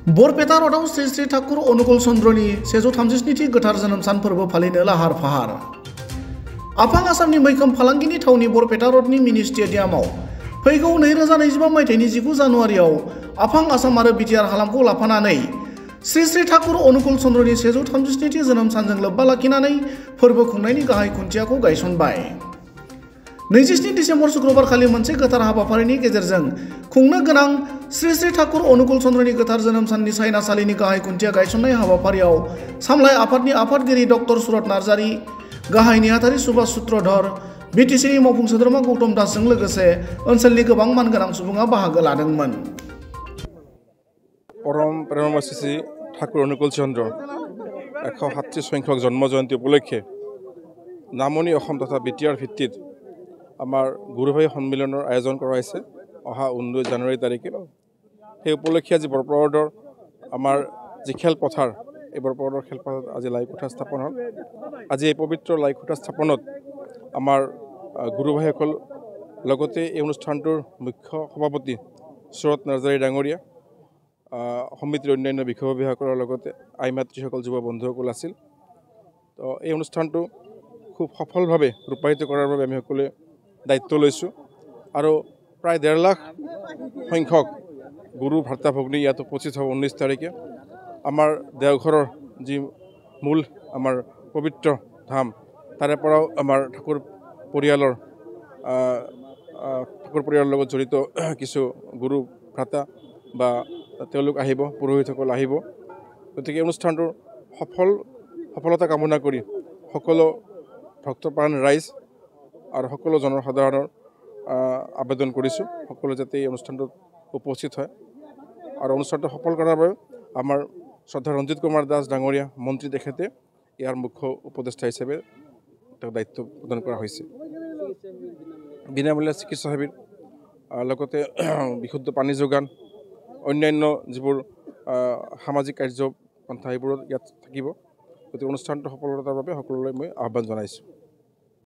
बरपेटा रोडआव श्री श्री ठाकुर अनुकूल चन्द्रनि 136थि गोथार जोनोम सान फोरबो फालिनो लाहार फाहार। आफां आसामनि मैखोम फालांगिनि थावनि बरपेटा रोडनि मिनि स्टेडियामाव फैगौ 2025 मायथाइनि 19 जानुवारियाव आफां आसाम आरो बिटिआर हालामखौ लाफानानै श्री श्री ठाकुर अनुकूल चन्द्रनि 136थि जोनोम सानजों लोब्बा लाखिनानै फोरबो खुंनायनि गाहाय खुन्थियाखौ गायसनबाय। 27 डिसेम्बर शुक्रबार खालि मोनसे गोथार हाबाफारिनि गेजेरजों खुंनो गोनां श्री श्री ठाकुर अनुकूल चन्द्रनि गोथार जोनोम साननि सायनासालिनि गाहाय खुन्थिया गायसननाय हाबाफारियाव सामलाय आफादनि आफादगिरि डक्टर सुरत नार्जारी, गाहाय नेहाथारि सुभाष सूत्रधर, बिटिसिनि मावफुं सोद्रोमा गौतम दासजों लोगोसे ओनसोलनि गोबां मानगोनां सुबुङा बाहागो लादोंमोन। परम प्रेममय ठाकुर अनुकूल चन्द्र 136 সংখ্যক জন্ম জয়ন্তী উপলক্ষে নামনি অসম তথা বিটিআর ভিত্তিত আমাৰ গুৰুভাই সন্মিলনৰ আয়োজন কৰা হৈছে অহা 19 জানুৱাৰী তাৰিখে। সেই উপলক্ষে আজি বৰপৰদৰ আমাৰ যি খেলপথাৰ, এই বৰপৰদৰ খেলপথাৰত আজি লাইখুঁটা স্থাপন হ'ল। আজি এই পবিত্ৰ লাইখুঁটা স্থাপনত আমাৰ গুৰুভাইসকল লগতে এই অনুষ্ঠানটোৰ মুখ্য সভাপতি সুৰত নাৰ্জাৰী ডাঙৰীয়া, সমিতিৰ অন্যান্য বিষয়ববীয়াসকলৰ লগতে আই মাতৃসকল যুৱ বন্ধুসকল আছিল। তো এই অনুষ্ঠানটো খুব সফলভাৱে ৰূপায়িত কৰাৰ বাবে আমি সকলোৱে দায়িত্ব লৈছোঁ আৰু প্ৰায় 1.5 লাখ সংখ্যক গুৰু ভাতৃ ভগ্নী ইয়াত উপস্থিত হ'ব 19 তাৰিখে। আমাৰ দেওঘৰৰ যি মূল আমাৰ পবিত্ৰ ধাম, তাৰে পৰাও আমাৰ ঠাকুৰ পৰিয়ালৰ লগত জড়িত কিছু গুৰু ভ্ৰাতা বা তেওঁলোক আহিব, পুৰোহিতসকল আহিব। গতিকে অনুষ্ঠানটোৰ সফলতা কামনা কৰি সকলো ভক্তপ্ৰাণ ৰাইজ আৰু সকলো জনসাধাৰণৰ আবেদন কৰিছোঁ সকলো যাতে এই অনুষ্ঠানটোত উপস্থিত হয় আৰু অনুষ্ঠানটো সফল কৰাৰ বাবে আমাৰ শ্ৰদ্ধা ৰঞ্জিত কুমাৰ দাস ডাঙৰীয়া মন্ত্ৰী তেখেতে ইয়াৰ মুখ্য উপদেষ্টা হিচাপে তেওঁক দায়িত্ব প্ৰদান কৰা হৈছে। বিনামূলীয়া চিকিৎসা শিবিৰ, লগতে বিশুদ্ধ পানী যোগান, অন্যান্য যিবোৰ সামাজিক কাৰ্য পন্থা এইবোৰত ইয়াত থাকিব। গতিকে অনুষ্ঠানটো সফলতাৰ বাবে সকলোলৈ মই আহ্বান জনাইছোঁ।